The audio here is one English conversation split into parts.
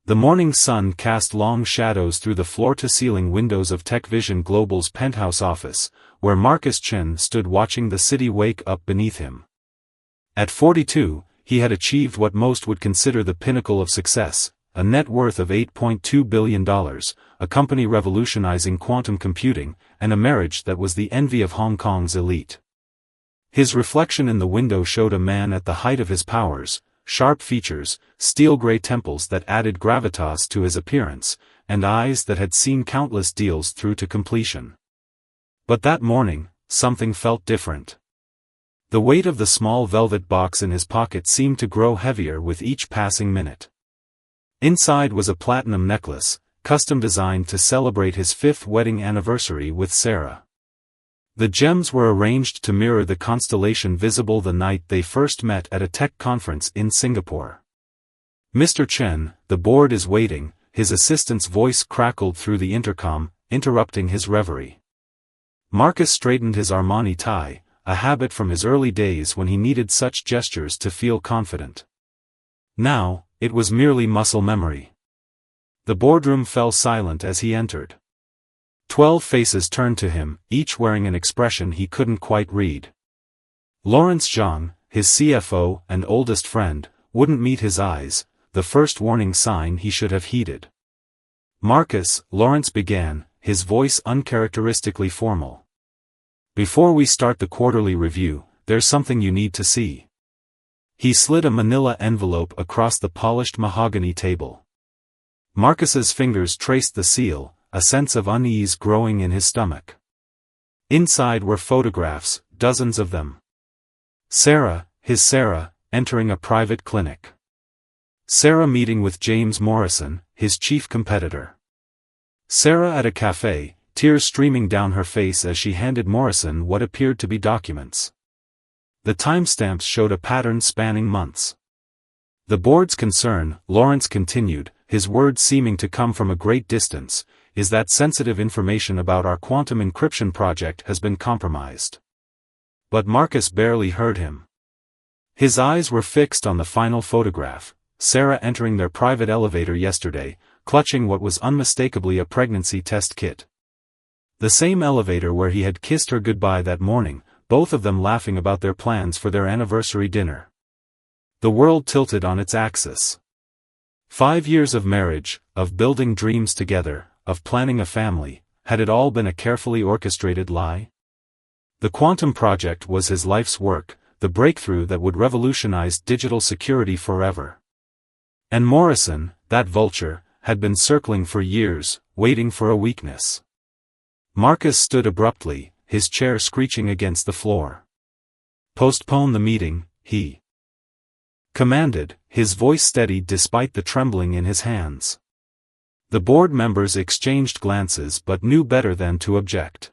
The morning sun cast long shadows through the floor-to-ceiling windows of TechVision Global's penthouse office, where Marcus Chen stood watching the city wake up beneath him. At 42, he had achieved what most would consider the pinnacle of success, a net worth of $8.2 billion, a company revolutionizing quantum computing, and a marriage that was the envy of Hong Kong's elite. His reflection in the window showed a man at the height of his powers, sharp features, steel-gray temples that added gravitas to his appearance, and eyes that had seen countless deals through to completion. But that morning, something felt different. The weight of the small velvet box in his pocket seemed to grow heavier with each passing minute. Inside was a platinum necklace, custom designed to celebrate his 5th wedding anniversary with Sarah. The gems were arranged to mirror the constellation visible the night they first met at a tech conference in Singapore. "Mr. Chen, the board is waiting," his assistant's voice crackled through the intercom, interrupting his reverie. Marcus straightened his Armani tie, a habit from his early days when he needed such gestures to feel confident. Now, it was merely muscle memory. The boardroom fell silent as he entered. 12 faces turned to him, each wearing an expression he couldn't quite read. Lawrence Zhang, his CFO and oldest friend, wouldn't meet his eyes, the first warning sign he should have heeded. "Marcus," Lawrence began, his voice uncharacteristically formal. "Before we start the quarterly review, there's something you need to see." He slid a manila envelope across the polished mahogany table. Marcus's fingers traced the seal, a sense of unease growing in his stomach. Inside were photographs, dozens of them. Sarah, entering a private clinic. Sarah meeting with James Morrison, his chief competitor. Sarah at a cafe, tears streaming down her face as she handed Morrison what appeared to be documents. The timestamps showed a pattern spanning months. "The board's concern," Lawrence continued, his words seeming to come from a great distance, "is that sensitive information about our quantum encryption project has been compromised." But Marcus barely heard him. His eyes were fixed on the final photograph, Sarah entering their private elevator yesterday, clutching what was unmistakably a pregnancy test kit. The same elevator where he had kissed her goodbye that morning, both of them laughing about their plans for their anniversary dinner. The world tilted on its axis. 5 years of marriage, of building dreams together, of planning a family, had it all been a carefully orchestrated lie? The quantum project was his life's work, the breakthrough that would revolutionize digital security forever. And Morrison, that vulture, had been circling for years, waiting for a weakness. Marcus stood abruptly, his chair screeching against the floor. "Postpone the meeting," he commanded, his voice steady despite the trembling in his hands. The board members exchanged glances but knew better than to object.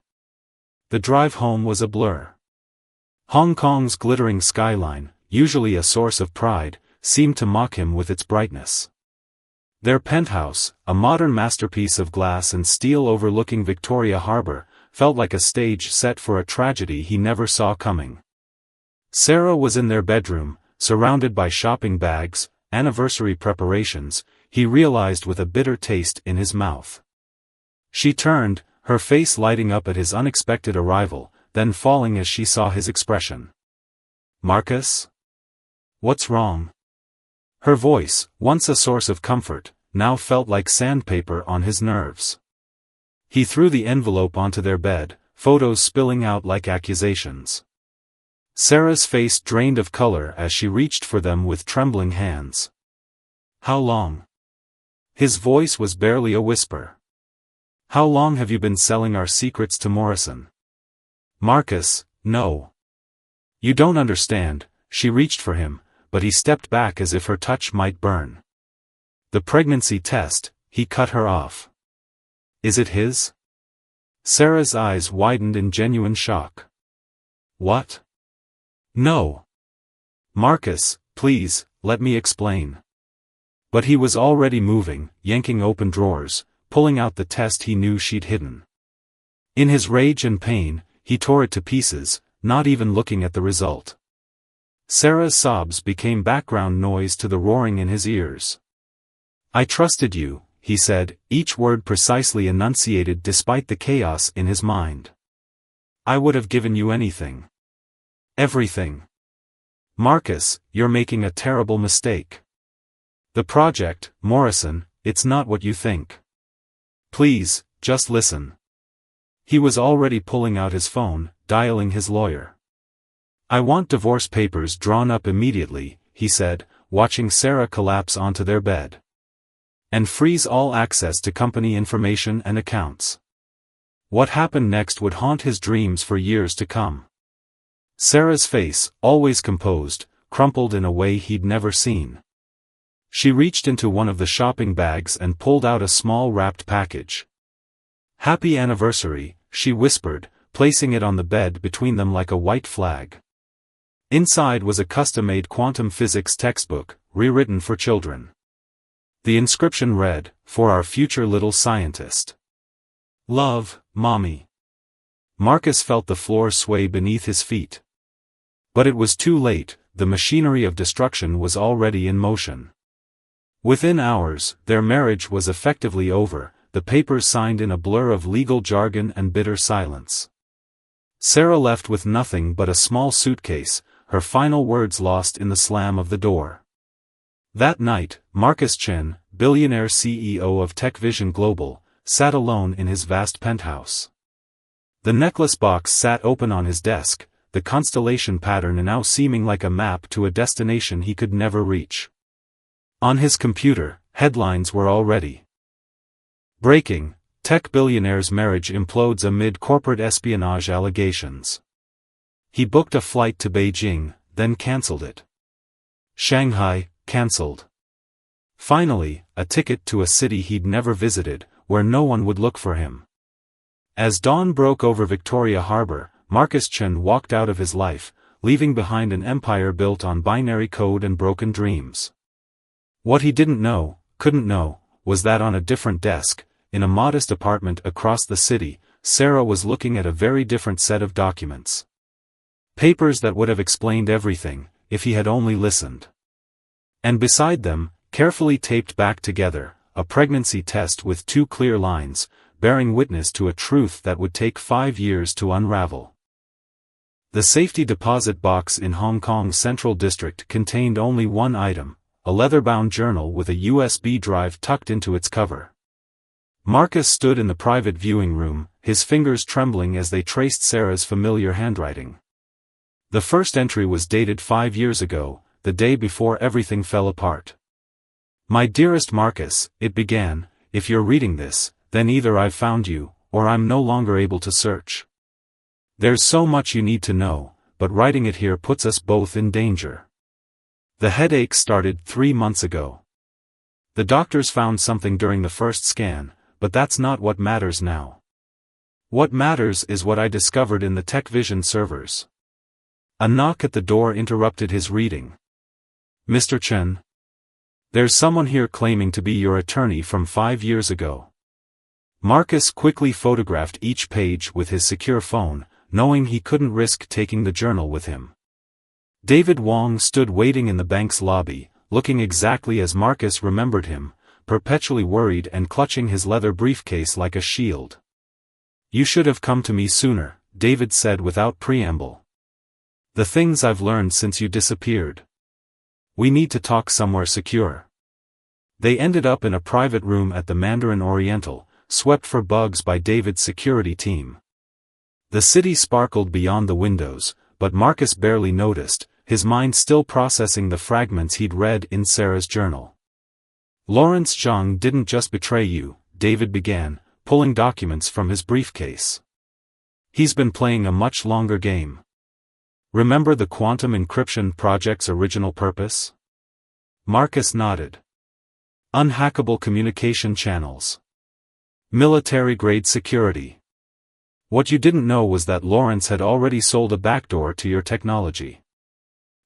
The drive home was a blur. Hong Kong's glittering skyline, usually a source of pride, seemed to mock him with its brightness. Their penthouse, a modern masterpiece of glass and steel overlooking Victoria Harbour, felt like a stage set for a tragedy he never saw coming. Sarah was in their bedroom, surrounded by shopping bags, anniversary preparations, he realized with a bitter taste in his mouth. She turned, her face lighting up at his unexpected arrival, then falling as she saw his expression. "Marcus? What's wrong?" Her voice, once a source of comfort, now felt like sandpaper on his nerves. He threw the envelope onto their bed, photos spilling out like accusations. Sarah's face drained of color as she reached for them with trembling hands. "How long?" His voice was barely a whisper. "How long have you been selling our secrets to Morrison?" "Marcus, no. You don't understand." She reached for him, but he stepped back as if her touch might burn. "The pregnancy test," he cut her off. "Is it his?" Sarah's eyes widened in genuine shock. "What?" "No. Marcus, please, let me explain." But he was already moving, yanking open drawers, pulling out the test he knew she'd hidden. In his rage and pain, he tore it to pieces, not even looking at the result. Sarah's sobs became background noise to the roaring in his ears. I trusted you, he said, each word precisely enunciated despite the chaos in his mind. I would have given you anything. Everything. Marcus, you're making a terrible mistake. The project, Morrison, it's not what you think. Please, just listen. He was already pulling out his phone, dialing his lawyer. I want divorce papers drawn up immediately, he said, watching Sarah collapse onto their bed. And freeze all access to company information and accounts. What happened next would haunt his dreams for years to come. Sarah's face, always composed, crumpled in a way he'd never seen. She reached into one of the shopping bags and pulled out a small wrapped package. Happy anniversary, she whispered, placing it on the bed between them like a white flag. Inside was a custom-made quantum physics textbook, rewritten for children. The inscription read, "For our future little scientist. Love, Mommy." Marcus felt the floor sway beneath his feet. But it was too late, the machinery of destruction was already in motion. Within hours, their marriage was effectively over, the papers signed in a blur of legal jargon and bitter silence. Sarah left with nothing but a small suitcase, her final words lost in the slam of the door. That night, Marcus Chen, billionaire CEO of TechVision Global, sat alone in his vast penthouse. The necklace box sat open on his desk, the constellation pattern now seeming like a map to a destination he could never reach. On his computer, headlines were already. Breaking, tech billionaire's marriage implodes amid corporate espionage allegations. He booked a flight to Beijing, then cancelled it. Shanghai, cancelled. Finally, a ticket to a city he'd never visited, where no one would look for him. As dawn broke over Victoria Harbor, Marcus Chen walked out of his life, leaving behind an empire built on binary code and broken dreams. What he didn't know, couldn't know, was that on a different desk, in a modest apartment across the city, Sarah was looking at a very different set of documents. Papers that would have explained everything, if he had only listened. And beside them, carefully taped back together, a pregnancy test with 2 clear lines, bearing witness to a truth that would take 5 years to unravel. The safety deposit box in Hong Kong's Central District contained only one item, a leather-bound journal with a USB drive tucked into its cover. Marcus stood in the private viewing room, his fingers trembling as they traced Sarah's familiar handwriting. The first entry was dated 5 years ago, the day before everything fell apart. My dearest Marcus, it began, if you're reading this, then either I've found you, or I'm no longer able to search. There's so much you need to know, but writing it here puts us both in danger. The headache started 3 months ago. The doctors found something during the first scan, but that's not what matters now. What matters is what I discovered in the TechVision servers. A knock at the door interrupted his reading. Mr. Chen? There's someone here claiming to be your attorney from 5 years ago. Marcus quickly photographed each page with his secure phone, knowing he couldn't risk taking the journal with him. David Wong stood waiting in the bank's lobby, looking exactly as Marcus remembered him, perpetually worried and clutching his leather briefcase like a shield. You should have come to me sooner, David said without preamble. The things I've learned since you disappeared. We need to talk somewhere secure. They ended up in a private room at the Mandarin Oriental, swept for bugs by David's security team. The city sparkled beyond the windows, but Marcus barely noticed, his mind still processing the fragments he'd read in Sarah's journal. Lawrence Zhang didn't just betray you, David began, pulling documents from his briefcase. He's been playing a much longer game. Remember the quantum encryption project's original purpose? Marcus nodded. Unhackable communication channels. Military-grade security. What you didn't know was that Lawrence had already sold a backdoor to your technology.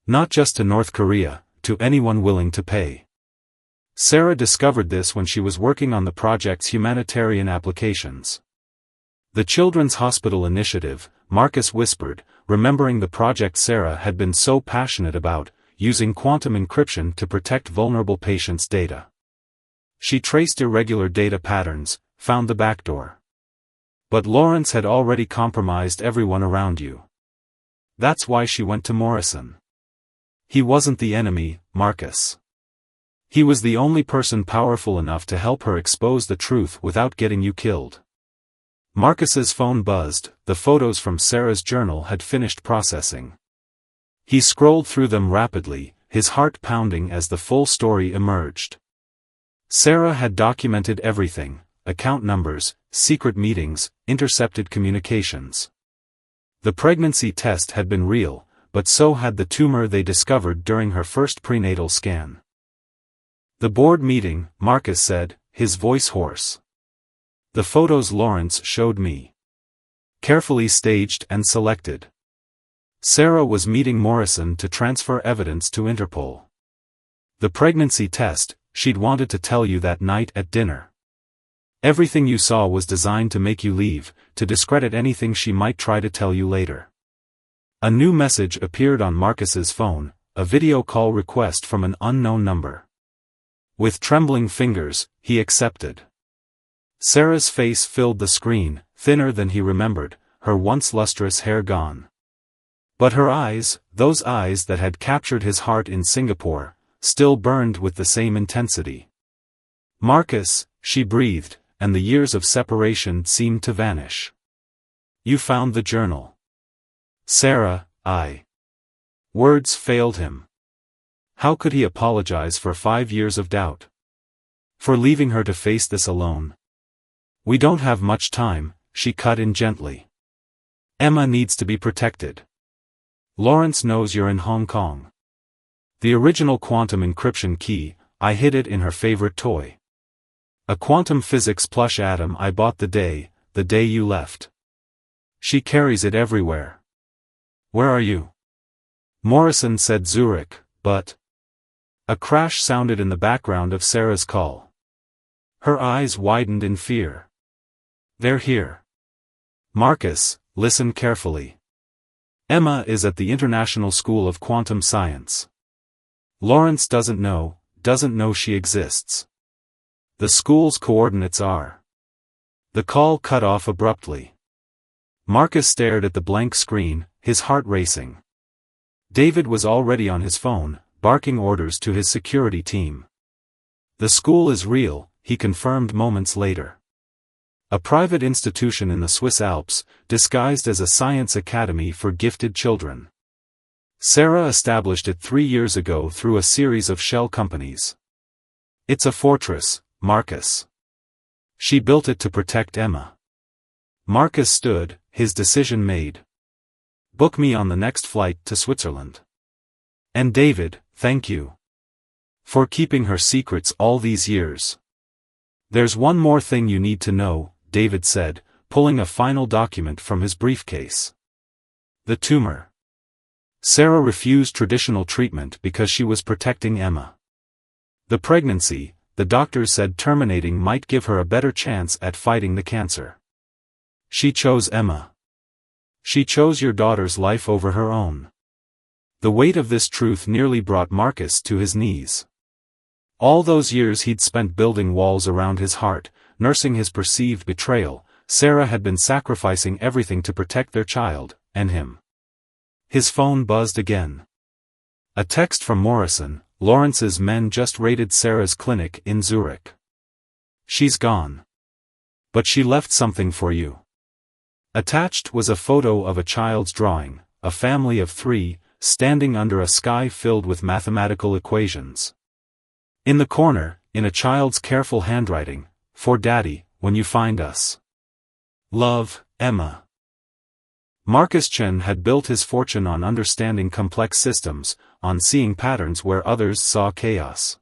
Not just to North Korea, to anyone willing to pay. Sarah discovered this when she was working on the project's humanitarian applications. The Children's Hospital Initiative, Marcus whispered, remembering the project Sarah had been so passionate about, using quantum encryption to protect vulnerable patients' data. She traced irregular data patterns, found the backdoor. But Lawrence had already compromised everyone around you. That's why she went to Morrison. He wasn't the enemy, Marcus. He was the only person powerful enough to help her expose the truth without getting you killed. Marcus's phone buzzed. The photos from Sarah's journal had finished processing. He scrolled through them rapidly, his heart pounding as the full story emerged. Sarah had documented everything: account numbers, secret meetings, intercepted communications. The pregnancy test had been real, but so had the tumor they discovered during her first prenatal scan. The board meeting, Marcus said, his voice hoarse. The photos Lawrence showed me. Carefully staged and selected. Sarah was meeting Morrison to transfer evidence to Interpol. The pregnancy test, she'd wanted to tell you that night at dinner. Everything you saw was designed to make you leave, to discredit anything she might try to tell you later. A new message appeared on Marcus's phone, a video call request from an unknown number. With trembling fingers, he accepted. Sarah's face filled the screen, thinner than he remembered, her once lustrous hair gone. But her eyes, those eyes that had captured his heart in Singapore, still burned with the same intensity. Marcus, she breathed, and the years of separation seemed to vanish. You found the journal. Sarah, Words failed him. How could he apologize for 5 years of doubt? For leaving her to face this alone? We don't have much time, she cut in gently. Emma needs to be protected. Lawrence knows you're in Hong Kong. The original quantum encryption key, I hid it in her favorite toy. A quantum physics plush atom I bought the day you left. She carries it everywhere. Where are you? Morrison said Zurich, but... A crash sounded in the background of Sarah's call. Her eyes widened in fear. They're here. Marcus, listen carefully. Emma is at the International School of Quantum Science. Lawrence doesn't know she exists. The school's coordinates are... The call cut off abruptly. Marcus stared at the blank screen, his heart racing. David was already on his phone, barking orders to his security team. The school is real, he confirmed moments later. A private institution in the Swiss Alps, disguised as a science academy for gifted children. Sarah established it 3 years ago through a series of shell companies. It's a fortress, Marcus. She built it to protect Emma. Marcus stood, his decision made. Book me on the next flight to Switzerland. And David, thank you. For keeping her secrets all these years. There's one more thing you need to know, David said, pulling a final document from his briefcase. The tumor. Sarah refused traditional treatment because she was protecting Emma. The pregnancy, the doctors said terminating might give her a better chance at fighting the cancer. She chose Emma. She chose your daughter's life over her own. The weight of this truth nearly brought Marcus to his knees. All those years he'd spent building walls around his heart, nursing his perceived betrayal, Sarah had been sacrificing everything to protect their child, and him. His phone buzzed again. A text from Morrison: Lawrence's men just raided Sarah's clinic in Zurich. She's gone. But she left something for you. Attached was a photo of a child's drawing, a family of 3, standing under a sky filled with mathematical equations. In the corner, in a child's careful handwriting, for Daddy, when you find us. Love, Emma. Marcus Chen had built his fortune on understanding complex systems, on seeing patterns where others saw chaos.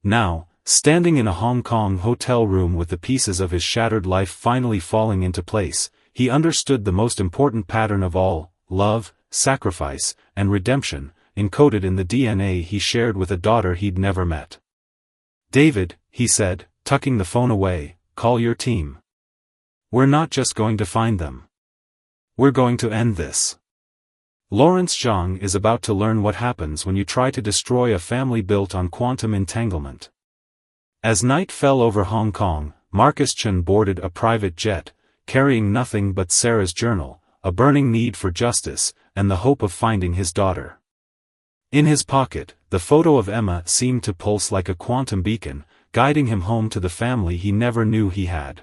Now, standing in a Hong Kong hotel room with the pieces of his shattered life finally falling into place, he understood the most important pattern of all: love, sacrifice, and redemption, encoded in the DNA he shared with a daughter he'd never met. David, he said, tucking the phone away, call your team. We're not just going to find them. We're going to end this. Lawrence Zhang is about to learn what happens when you try to destroy a family built on quantum entanglement. As night fell over Hong Kong, Marcus Chen boarded a private jet, carrying nothing but Sarah's journal, a burning need for justice, and the hope of finding his daughter. In his pocket, the photo of Emma seemed to pulse like a quantum beacon, guiding him home to the family he never knew he had.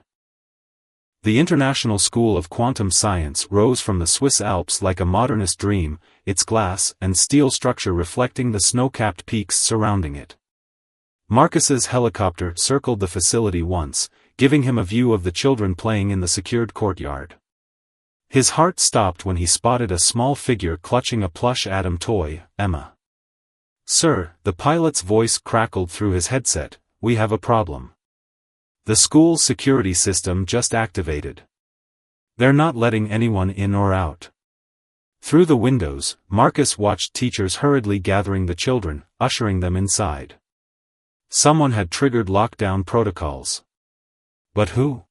The International School of Quantum Science rose from the Swiss Alps like a modernist dream, its glass and steel structure reflecting the snow-capped peaks surrounding it. Marcus's helicopter circled the facility once, giving him a view of the children playing in the secured courtyard. His heart stopped when he spotted a small figure clutching a plush atom toy, Emma. "Sir," the pilot's voice crackled through his headset, "we have a problem. The school's security system just activated. They're not letting anyone in or out." Through the windows, Marcus watched teachers hurriedly gathering the children, ushering them inside. Someone had triggered lockdown protocols. But who?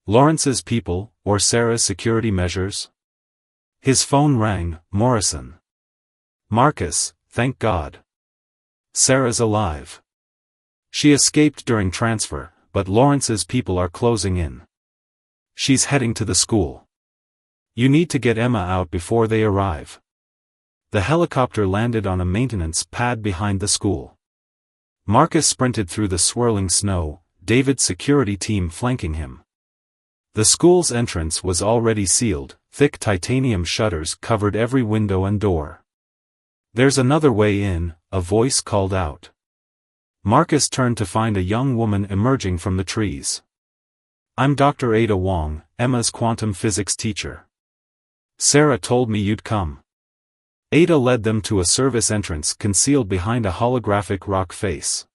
Lawrence's people, or Sarah's security measures? His phone rang. Morrison. "Marcus, thank God. Sarah's alive. She escaped during transfer, but Lawrence's people are closing in. She's heading to the school. You need to get Emma out before they arrive." The helicopter landed on a maintenance pad behind the school. Marcus sprinted through the swirling snow, David's security team flanking him. The school's entrance was already sealed, thick titanium shutters covered every window and door. "There's another way in," a voice called out. Marcus turned to find a young woman emerging from the trees. "I'm Dr. Ada Wong, Emma's quantum physics teacher. Sarah told me you'd come." Ada led them to a service entrance concealed behind a holographic rock face.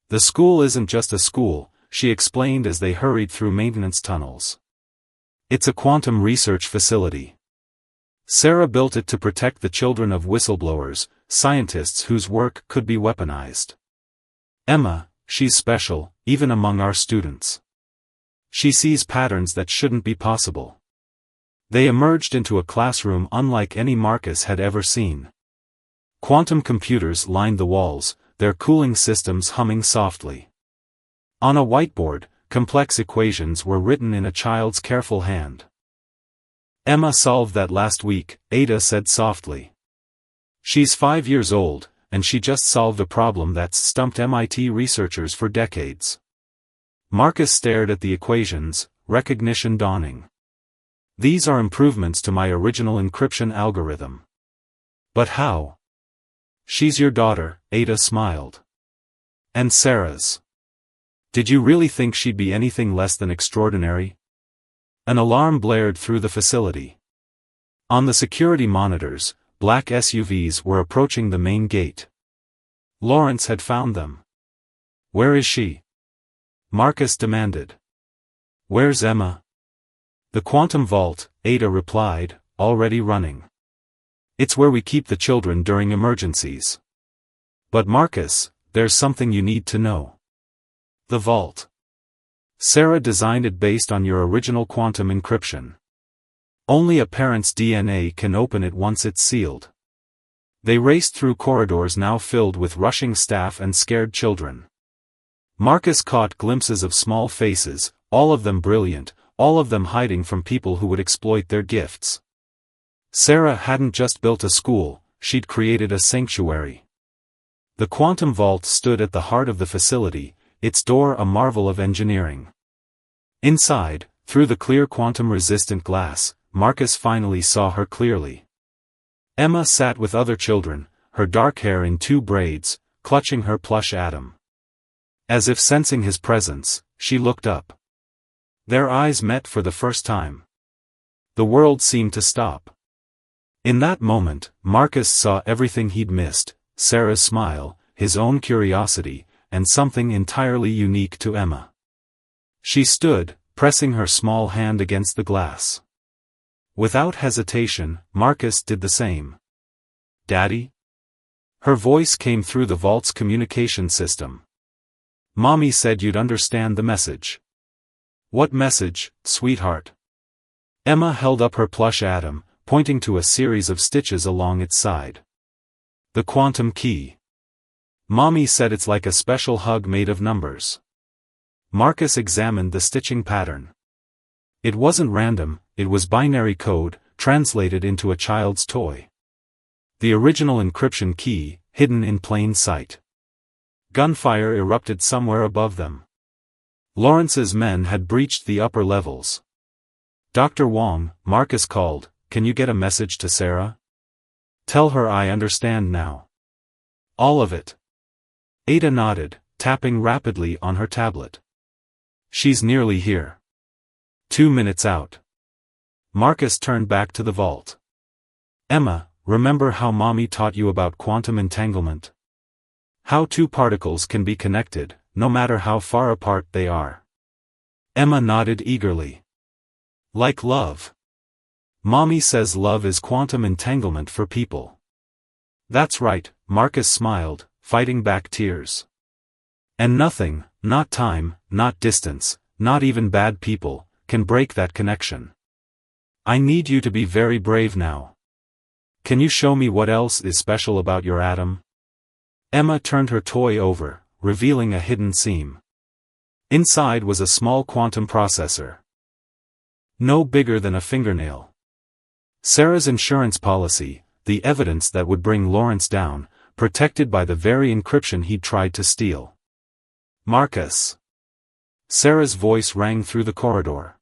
"The school isn't just a school," she explained as they hurried through maintenance tunnels. "It's a quantum research facility. Sarah built it to protect the children of whistleblowers, scientists whose work could be weaponized. Emma, she's special, even among our students. She sees patterns that shouldn't be possible." They emerged into a classroom unlike any Marcus had ever seen. Quantum computers lined the walls, their cooling systems humming softly. On a whiteboard, complex equations were written in a child's careful hand. "Emma solved that last week," Ada said softly. "She's 5 years old, and she just solved a problem that's stumped MIT researchers for decades." Marcus stared at the equations, recognition dawning. "These are improvements to my original encryption algorithm." "But how?" "She's your daughter," Ada smiled. "And Sarah's. Did you really think she'd be anything less than extraordinary?" An alarm blared through the facility. On the security monitors, black SUVs were approaching the main gate. Lawrence had found them. "Where is she?" Marcus demanded. "Where's Emma?" "The quantum vault," Ada replied, already running. "It's where we keep the children during emergencies." "But Marcus, there's something you need to know." "The vault. Sarah designed it based on your original quantum encryption. Only a parent's DNA can open it once it's sealed." They raced through corridors now filled with rushing staff and scared children. Marcus caught glimpses of small faces, all of them brilliant, all of them hiding from people who would exploit their gifts. Sarah hadn't just built a school, she'd created a sanctuary. The quantum vault stood at the heart of the facility, its door a marvel of engineering. Inside, through the clear quantum-resistant glass, Marcus finally saw her clearly. Emma sat with other children, her dark hair in 2 braids, clutching her plush atom. As if sensing his presence, she looked up. Their eyes met for the first time. The world seemed to stop. In that moment, Marcus saw everything he'd missed, Sarah's smile, his own curiosity, and something entirely unique to Emma. She stood, pressing her small hand against the glass. Without hesitation, Marcus did the same. "Daddy?" Her voice came through the vault's communication system. "Mommy said you'd understand the message." "What message, sweetheart?" Emma held up her plush atom, pointing to a series of stitches along its side. "The quantum key. Mommy said it's like a special hug made of numbers. Marcus examined the stitching pattern. It wasn't random, it was binary code, translated into a child's toy. The original encryption key, hidden in plain sight. Gunfire erupted somewhere above them. Lawrence's men had breached the upper levels. "Dr. Wong," Marcus called, "can you get a message to Sarah? Tell her I understand now. All of it." Ada nodded, tapping rapidly on her tablet. "She's nearly here. 2 minutes out." Marcus turned back to the vault. "Emma, remember how Mommy taught you about quantum entanglement? How two particles can be connected, no matter how far apart they are?" Emma nodded eagerly. "Like love. Mommy says love is quantum entanglement for people." "That's right," Marcus smiled, fighting back tears. "And nothing, not time, not distance, not even bad people, can break that connection. I need you to be very brave now. Can you show me what else is special about your atom?" Emma turned her toy over, revealing a hidden seam. Inside was a small quantum processor. No bigger than a fingernail. Sarah's insurance policy, the evidence that would bring Lawrence down, protected by the very encryption he'd tried to steal. "Marcus." Sarah's voice rang through the corridor.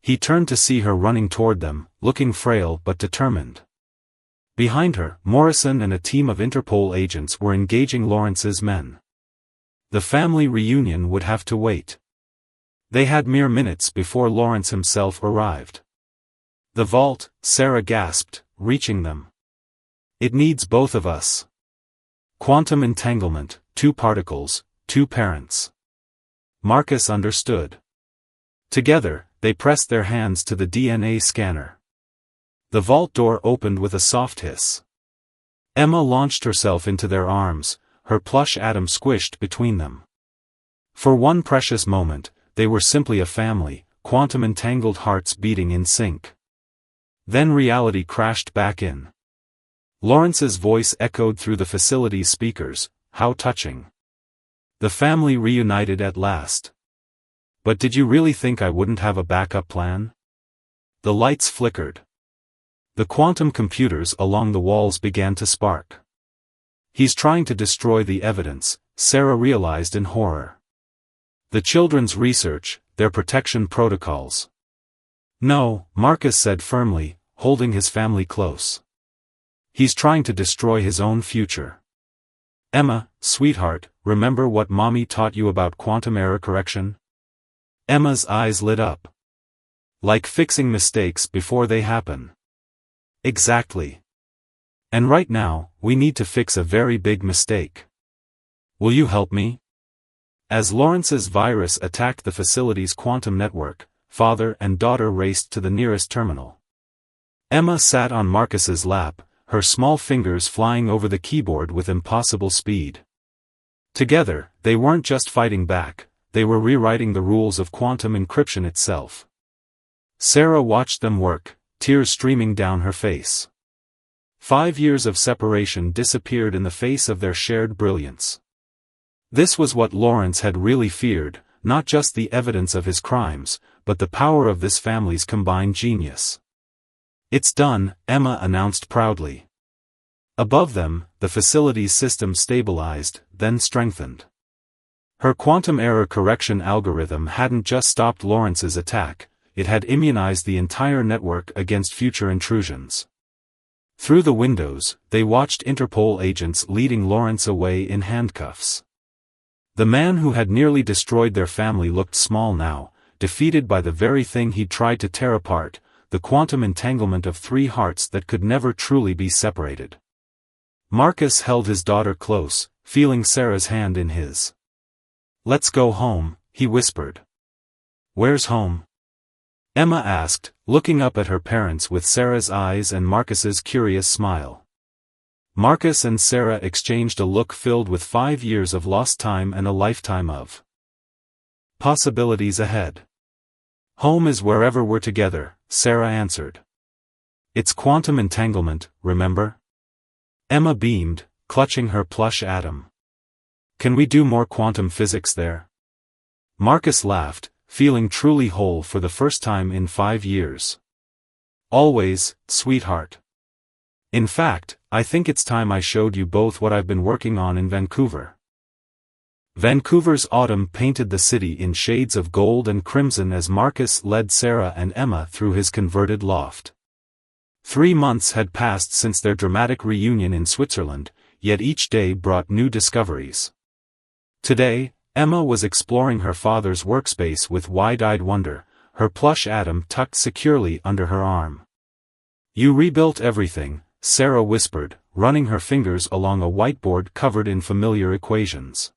He turned to see her running toward them, looking frail but determined. Behind her, Morrison and a team of Interpol agents were engaging Lawrence's men. The family reunion would have to wait. They had mere minutes before Lawrence himself arrived. "The vault," Sarah gasped, reaching them. "It needs both of us. Quantum entanglement, 2 particles, 2 parents." Marcus understood. Together, they pressed their hands to the DNA scanner. The vault door opened with a soft hiss. Emma launched herself into their arms, her plush atom squished between them. For one precious moment, they were simply a family, quantum entangled hearts beating in sync. Then reality crashed back in. Lawrence's voice echoed through the facility's speakers, "How touching. The family reunited at last. But did you really think I wouldn't have a backup plan?" The lights flickered. The quantum computers along the walls began to spark. "He's trying to destroy the evidence," Sarah realized in horror. "The children's research, their protection protocols." "No," Marcus said firmly, holding his family close. "He's trying to destroy his own future. Emma, sweetheart, remember what Mommy taught you about quantum error correction?" Emma's eyes lit up. "Like fixing mistakes before they happen." "Exactly. And right now, we need to fix a very big mistake. Will you help me?" As Lawrence's virus attacked the facility's quantum network, father and daughter raced to the nearest terminal. Emma sat on Marcus's lap, her small fingers flying over the keyboard with impossible speed. Together, they weren't just fighting back, they were rewriting the rules of quantum encryption itself. Sarah watched them work, tears streaming down her face. 5 years of separation disappeared in the face of their shared brilliance. This was what Lawrence had really feared, not just the evidence of his crimes, but the power of this family's combined genius. "It's done," Emma announced proudly. Above them, the facility's system stabilized, then strengthened. Her quantum error correction algorithm hadn't just stopped Lawrence's attack, it had immunized the entire network against future intrusions. Through the windows, they watched Interpol agents leading Lawrence away in handcuffs. The man who had nearly destroyed their family looked small now, defeated by the very thing he'd tried to tear apart, the quantum entanglement of 3 hearts that could never truly be separated. Marcus held his daughter close, feeling Sarah's hand in his. "Let's go home," he whispered. "Where's home?" Emma asked, looking up at her parents with Sarah's eyes and Marcus's curious smile. Marcus and Sarah exchanged a look filled with 5 years of lost time and a lifetime of possibilities ahead. "Home is wherever we're together," Sarah answered. "It's quantum entanglement, remember?" Emma beamed, clutching her plush atom. Can we do more quantum physics there? Marcus laughed, feeling truly whole for the first time in 5 years. Always, sweetheart. In fact, I think it's time I showed you both what I've been working on in Vancouver. Vancouver's autumn painted the city in shades of gold and crimson as Marcus led Sarah and Emma through his converted loft. 3 months had passed since their dramatic reunion in Switzerland, yet each day brought new discoveries. Today, Emma was exploring her father's workspace with wide-eyed wonder, her plush atom tucked securely under her arm. "You rebuilt everything," Sarah whispered, running her fingers along a whiteboard covered in familiar equations.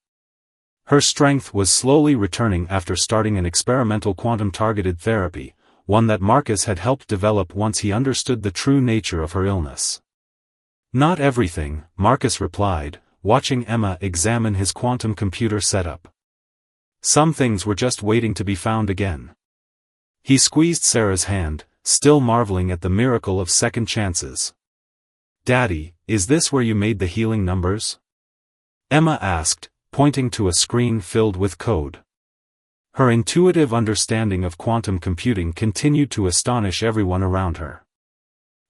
Her strength was slowly returning after starting an experimental quantum-targeted therapy, one that Marcus had helped develop once he understood the true nature of her illness. "Not everything," Marcus replied, watching Emma examine his quantum computer setup. "Some things were just waiting to be found again." He squeezed Sarah's hand, still marveling at the miracle of second chances. "Daddy, is this where you made the healing numbers?" Emma asked, pointing to a screen filled with code. Her intuitive understanding of quantum computing continued to astonish everyone around her.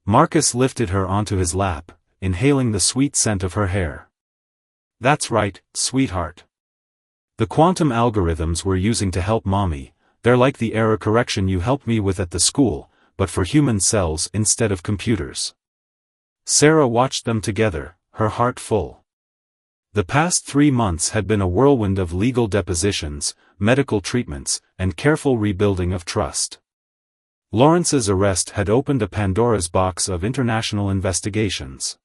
Marcus lifted her onto his lap, inhaling the sweet scent of her hair. "That's right, sweetheart. The quantum algorithms we're using to help Mommy, they're like the error correction you helped me with at the school, but for human cells instead of computers." Sarah watched them together, her heart full. The past 3 months had been a whirlwind of legal depositions, medical treatments, and careful rebuilding of trust. Lawrence's arrest had opened a Pandora's box of international investigations.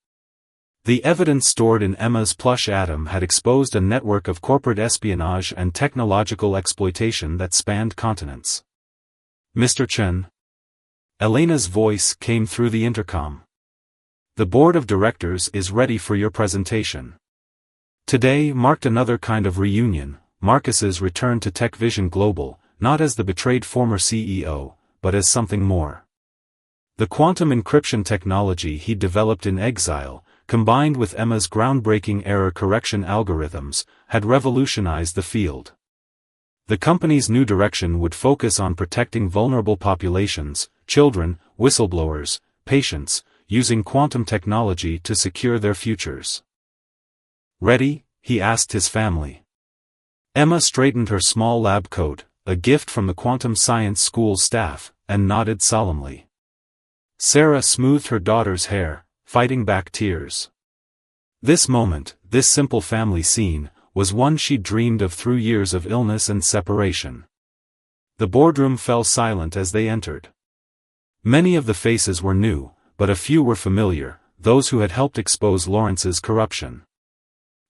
The evidence stored in Emma's plush atom had exposed a network of corporate espionage and technological exploitation that spanned continents. "Mr. Chen?" Elena's voice came through the intercom. "The board of directors is ready for your presentation." Today marked another kind of reunion, Marcus's return to TechVision Global, not as the betrayed former CEO, but as something more. The quantum encryption technology he developed in exile, combined with Emma's groundbreaking error correction algorithms, had revolutionized the field. The company's new direction would focus on protecting vulnerable populations, children, whistleblowers, patients, using quantum technology to secure their futures. "Ready?" he asked his family. Emma straightened her small lab coat, a gift from the quantum science school staff, and nodded solemnly. Sarah smoothed her daughter's hair, fighting back tears. This moment, this simple family scene, was one she'd dreamed of through years of illness and separation. The boardroom fell silent as they entered. Many of the faces were new, but a few were familiar, those who had helped expose Lawrence's corruption.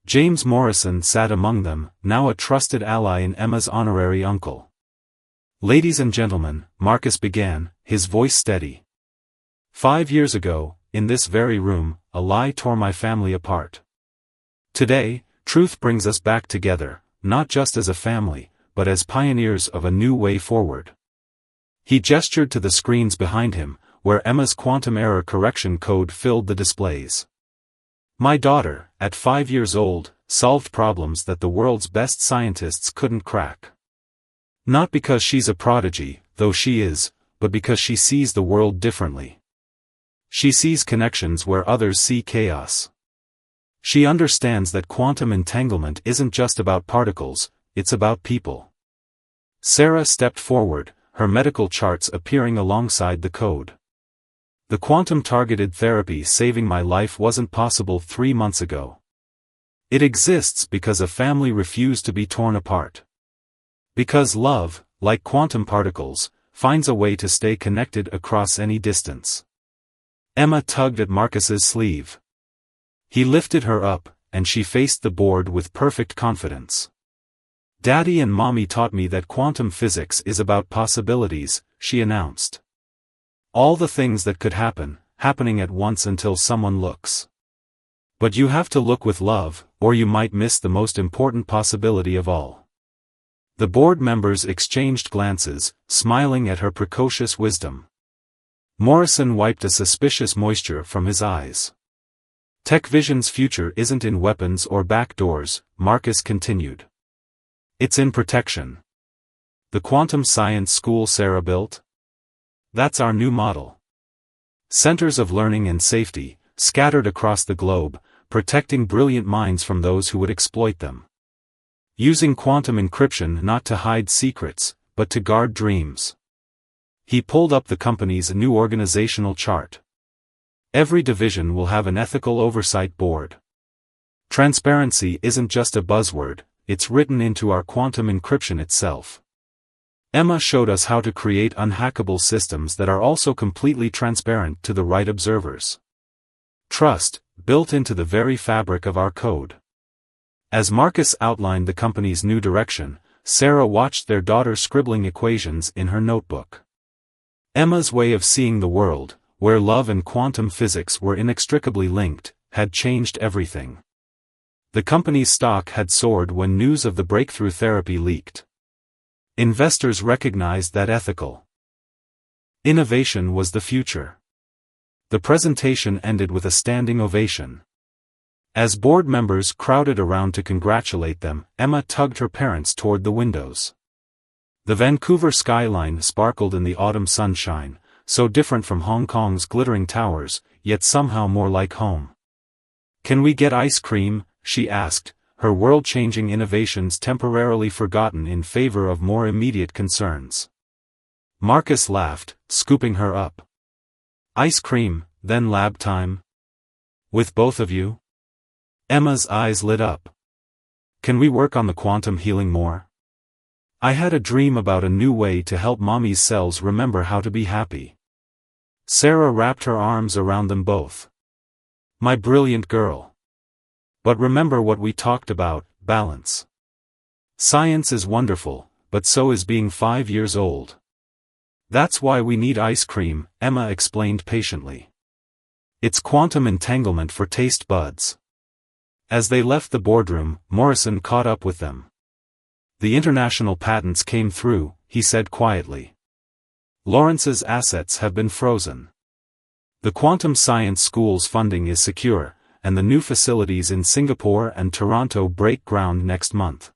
James Morrison sat among them, now a trusted ally in Emma's honorary uncle. "Ladies and gentlemen," Marcus began, his voice steady. 5 years ago, in this very room, a lie tore my family apart. Today, truth brings us back together, not just as a family, but as pioneers of a new way forward." He gestured to the screens behind him, where Emma's quantum error correction code filled the displays. "My daughter, at 5 years old, solved problems that the world's best scientists couldn't crack. Not because she's a prodigy, though she is, but because she sees the world differently. She sees connections where others see chaos. She understands that quantum entanglement isn't just about particles, it's about people." Sarah stepped forward, her medical charts appearing alongside the code. "The quantum-targeted therapy saving my life wasn't possible 3 months ago. It exists because a family refused to be torn apart. Because love, like quantum particles, finds a way to stay connected across any distance." Emma tugged at Marcus's sleeve. He lifted her up, and she faced the board with perfect confidence. "Daddy and Mommy taught me that quantum physics is about possibilities," she announced. "All the things that could happen, happening at once until someone looks. But you have to look with love, or you might miss the most important possibility of all." The board members exchanged glances, smiling at her precocious wisdom. Morrison wiped a suspicious moisture from his eyes. TechVision's future isn't in weapons or back doors, Marcus continued. It's in protection. The quantum science school Sarah built? That's our new model. Centers of learning and safety, scattered across the globe, protecting brilliant minds from those who would exploit them. Using quantum encryption not to hide secrets, but to guard dreams. He pulled up the company's new organizational chart. Every division will have an ethical oversight board. Transparency isn't just a buzzword, it's written into our quantum encryption itself. Emma showed us how to create unhackable systems that are also completely transparent to the right observers. Trust, built into the very fabric of our code. As Marcus outlined the company's new direction, Sarah watched their daughter scribbling equations in her notebook. Emma's way of seeing the world, where love and quantum physics were inextricably linked, had changed everything. The company's stock had soared when news of the breakthrough therapy leaked. Investors recognized that ethical innovation was the future. The presentation ended with a standing ovation. As board members crowded around to congratulate them, Emma tugged her parents toward the windows. The Vancouver skyline sparkled in the autumn sunshine, so different from Hong Kong's glittering towers, yet somehow more like home. "Can we get ice cream?" she asked, her world-changing innovations temporarily forgotten in favor of more immediate concerns. Marcus laughed, scooping her up. "Ice cream, then lab time? With both of you?" Emma's eyes lit up. "Can we work on the quantum healing more? I had a dream about a new way to help mommy's cells remember how to be happy." Sarah wrapped her arms around them both. "My brilliant girl. But remember what we talked about, balance. Science is wonderful, but so is being 5 years old. That's why we need ice cream," Emma explained patiently. "It's quantum entanglement for taste buds." As they left the boardroom, Morrison caught up with them. "The international patents came through," he said quietly. "Lawrence's assets have been frozen. The quantum science school's funding is secure, and the new facilities in Singapore and Toronto break ground next month."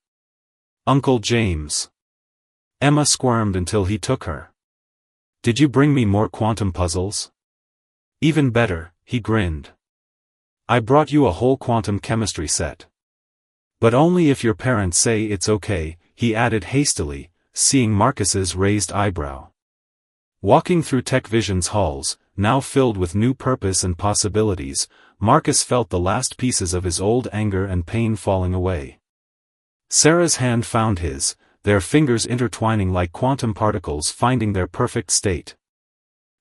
"Uncle James." Emma squirmed until he took her. "Did you bring me more quantum puzzles?" "Even better," he grinned. "I brought you a whole quantum chemistry set. But only if your parents say it's okay," he added hastily, seeing Marcus's raised eyebrow. Walking through TechVision's halls, now filled with new purpose and possibilities, Marcus felt the last pieces of his old anger and pain falling away. Sarah's hand found his, their fingers intertwining like quantum particles finding their perfect state.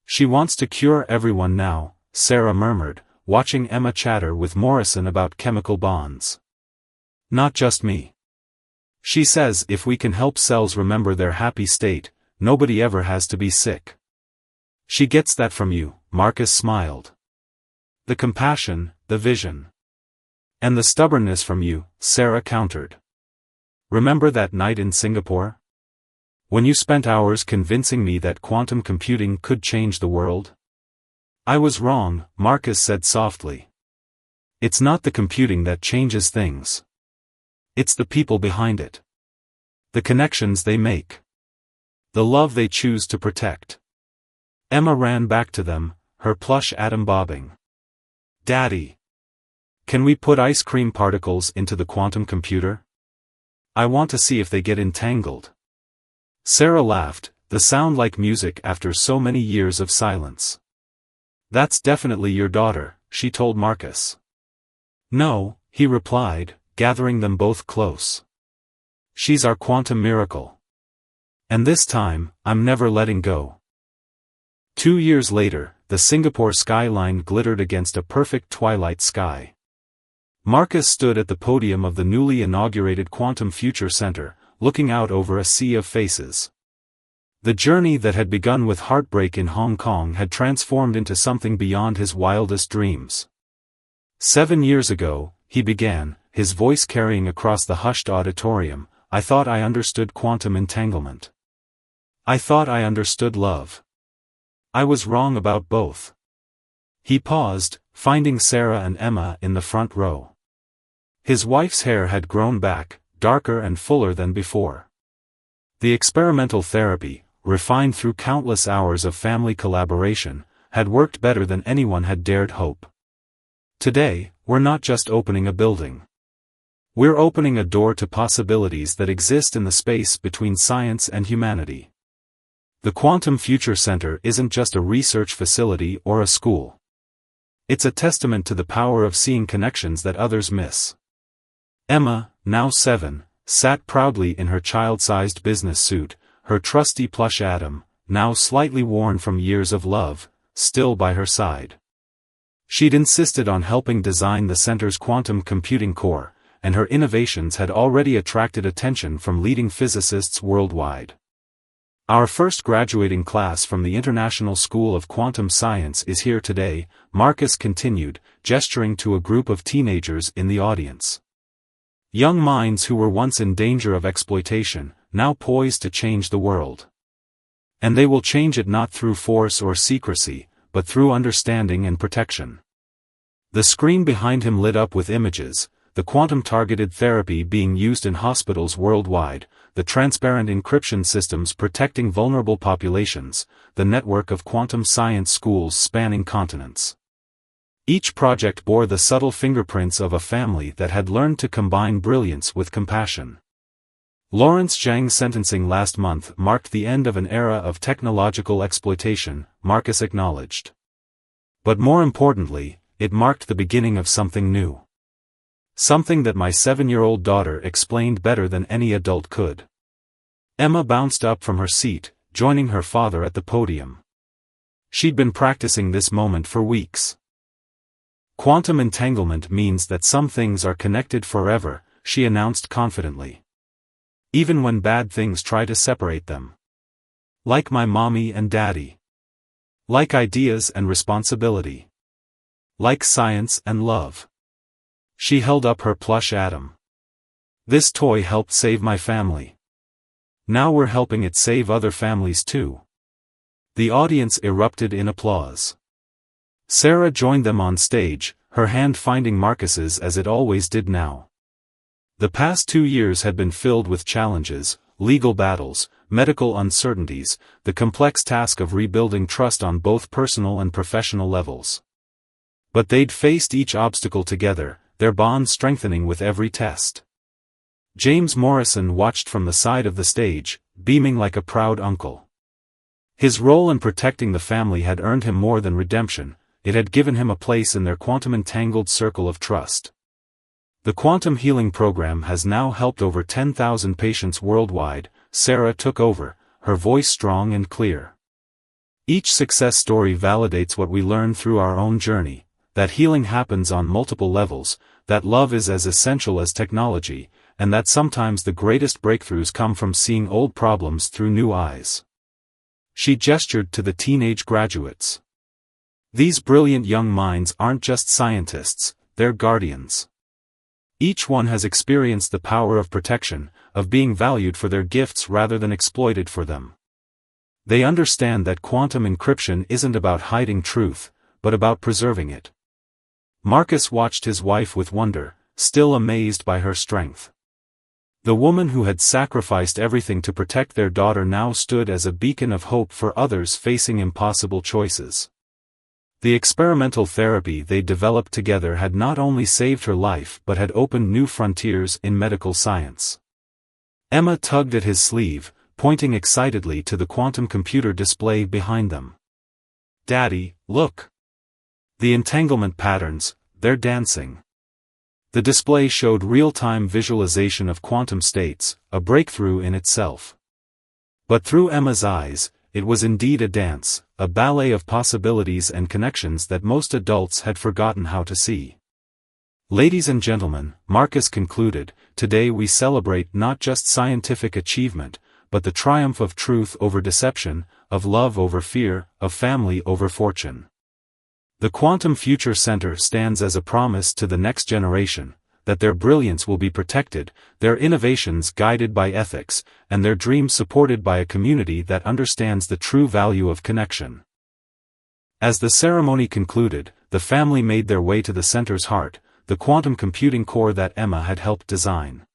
"She wants to cure everyone now," Sarah murmured, watching Emma chatter with Morrison about chemical bonds. "Not just me. She says if we can help cells remember their happy state, nobody ever has to be sick." "She gets that from you," Marcus smiled. "The compassion, the vision. And the stubbornness from you," Sarah countered. "Remember that night in Singapore? When you spent hours convincing me that quantum computing could change the world?" "I was wrong," Marcus said softly. "It's not the computing that changes things. It's the people behind it. The connections they make. The love they choose to protect." Emma ran back to them, her plush atom bobbing. "Daddy! Can we put ice cream particles into the quantum computer? I want to see if they get entangled." Sarah laughed, the sound like music after so many years of silence. "That's definitely your daughter," she told Marcus. "No," he replied, gathering them both close. "She's our quantum miracle. And this time, I'm never letting go." 2 years later, the Singapore skyline glittered against a perfect twilight sky. Marcus stood at the podium of the newly inaugurated Quantum Future Center, looking out over a sea of faces. The journey that had begun with heartbreak in Hong Kong had transformed into something beyond his wildest dreams. 7 years ago, he began, his voice carrying across the hushed auditorium, "I thought I understood quantum entanglement. I thought I understood love. I was wrong about both. He paused, finding Sarah and Emma in the front row. His wife's hair had grown back, darker and fuller than before. The experimental therapy, refined through countless hours of family collaboration, had worked better than anyone had dared hope. Today, we're not just opening a building. We're opening a door to possibilities that exist in the space between science and humanity. The Quantum Future Center isn't just a research facility or a school. It's a testament to the power of seeing connections that others miss. Emma, now 7, sat proudly in her child-sized business suit, her trusty plush Atom, now slightly worn from years of love, still by her side. She'd insisted on helping design the center's quantum computing core, and her innovations had already attracted attention from leading physicists worldwide. Our first graduating class from the International School of Quantum Science is here today, Marcus continued, gesturing to a group of teenagers in the audience. Young minds who were once in danger of exploitation, now poised to change the world. And they will change it not through force or secrecy, but through understanding and protection. The screen behind him lit up with images, the quantum-targeted therapy being used in hospitals worldwide, the transparent encryption systems protecting vulnerable populations, the network of quantum science schools spanning continents. Each project bore the subtle fingerprints of a family that had learned to combine brilliance with compassion. Lawrence Zhang's sentencing last month marked the end of an era of technological exploitation, Marcus acknowledged. But more importantly, it marked the beginning of something new. Something that my 7-year-old daughter explained better than any adult could. Emma bounced up from her seat, joining her father at the podium. She'd been practicing this moment for weeks. Quantum entanglement means that some things are connected forever, she announced confidently. Even when bad things try to separate them. Like my mommy and daddy. Like ideas and responsibility. Like science and love. She held up her plush Atom. This toy helped save my family. Now we're helping it save other families too. The audience erupted in applause. Sarah joined them on stage, her hand finding Marcus's as it always did now. The past 2 years had been filled with challenges, legal battles, medical uncertainties, the complex task of rebuilding trust on both personal and professional levels. But they'd faced each obstacle together, their bond strengthening with every test. James Morrison watched from the side of the stage, beaming like a proud uncle. His role in protecting the family had earned him more than redemption, it had given him a place in their quantum-entangled circle of trust. The Quantum Healing Program has now helped over 10,000 patients worldwide, Sarah took over, her voice strong and clear. Each success story validates what we learned through our own journey, that healing happens on multiple levels, that love is as essential as technology, and that sometimes the greatest breakthroughs come from seeing old problems through new eyes. She gestured to the teenage graduates. These brilliant young minds aren't just scientists, they're guardians. Each one has experienced the power of protection, of being valued for their gifts rather than exploited for them. They understand that quantum encryption isn't about hiding truth, but about preserving it. Marcus watched his wife with wonder, still amazed by her strength. The woman who had sacrificed everything to protect their daughter now stood as a beacon of hope for others facing impossible choices. The experimental therapy they developed together had not only saved her life but had opened new frontiers in medical science. Emma tugged at his sleeve, pointing excitedly to the quantum computer display behind them. "Daddy, look! The entanglement patterns, they're dancing." The display showed real-time visualization of quantum states, a breakthrough in itself. But through Emma's eyes, it was indeed a dance, a ballet of possibilities and connections that most adults had forgotten how to see. "Ladies and gentlemen," Marcus concluded, "today we celebrate not just scientific achievement, but the triumph of truth over deception, of love over fear, of family over fortune. The Quantum Future Center stands as a promise to the next generation, that their brilliance will be protected, their innovations guided by ethics, and their dreams supported by a community that understands the true value of connection." As the ceremony concluded, the family made their way to the center's heart, the quantum computing core that Emma had helped design.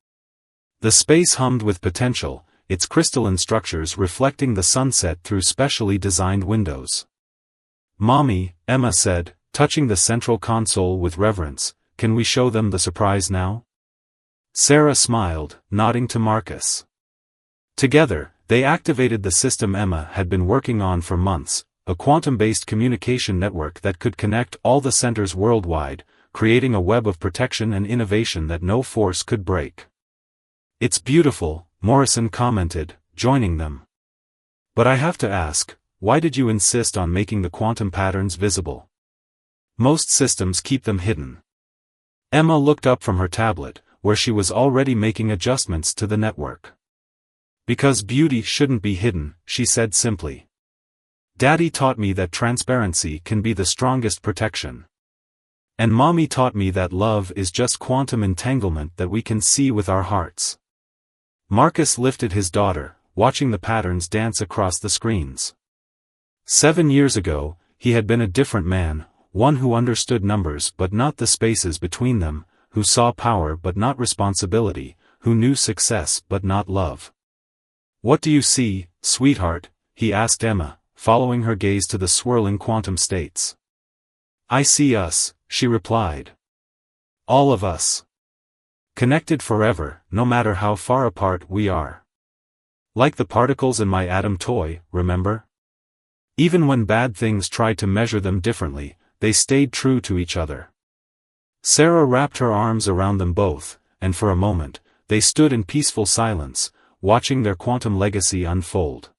The space hummed with potential, its crystalline structures reflecting the sunset through specially designed windows. "Mommy," Emma said, touching the central console with reverence, "can we show them the surprise now?" Sarah smiled, nodding to Marcus. Together, they activated the system Emma had been working on for months, a quantum-based communication network that could connect all the centers worldwide, creating a web of protection and innovation that no force could break. "It's beautiful," Morrison commented, joining them. "But I have to ask, why did you insist on making the quantum patterns visible? Most systems keep them hidden." Emma looked up from her tablet, where she was already making adjustments to the network. "Because beauty shouldn't be hidden," she said simply. "Daddy taught me that transparency can be the strongest protection. And Mommy taught me that love is just quantum entanglement that we can see with our hearts." Marcus lifted his daughter, watching the patterns dance across the screens. 7 years ago, he had been a different man, one who understood numbers but not the spaces between them, who saw power but not responsibility, who knew success but not love. "What do you see, sweetheart?" he asked Emma, following her gaze to the swirling quantum states. "I see us," she replied. "All of us. Connected forever, no matter how far apart we are. Like the particles in my atom toy, remember? Even when bad things tried to measure them differently, they stayed true to each other." Sarah wrapped her arms around them both, and for a moment, they stood in peaceful silence, watching their quantum legacy unfold.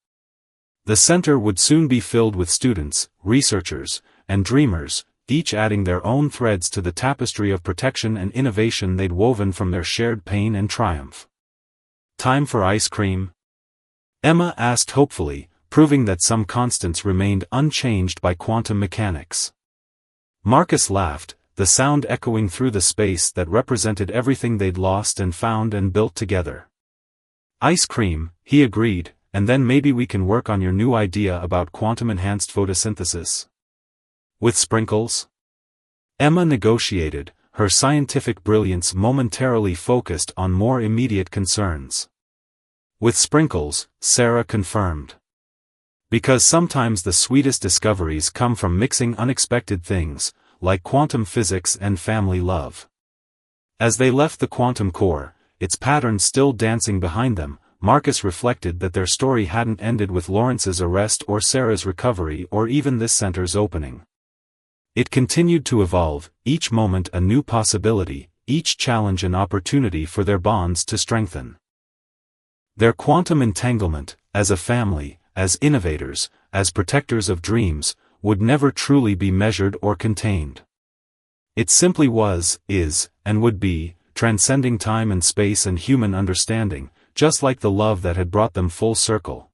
The center would soon be filled with students, researchers, and dreamers, each adding their own threads to the tapestry of protection and innovation they'd woven from their shared pain and triumph. "Time for ice cream?" Emma asked hopefully, proving that some constants remained unchanged by quantum mechanics. Marcus laughed, the sound echoing through the space that represented everything they'd lost and found and built together. "Ice cream," he agreed, "and then maybe we can work on your new idea about quantum-enhanced photosynthesis. With sprinkles?" Emma negotiated, her scientific brilliance momentarily focused on more immediate concerns. "With sprinkles," Sarah confirmed. "Because sometimes the sweetest discoveries come from mixing unexpected things, like quantum physics and family love." As they left the quantum core, its patterns still dancing behind them, Marcus reflected that their story hadn't ended with Lawrence's arrest or Sarah's recovery or even this center's opening. It continued to evolve, each moment a new possibility, each challenge an opportunity for their bonds to strengthen. Their quantum entanglement, as a family, as innovators, as protectors of dreams, would never truly be measured or contained. It simply was, is, and would be, transcending time and space and human understanding, just like the love that had brought them full circle.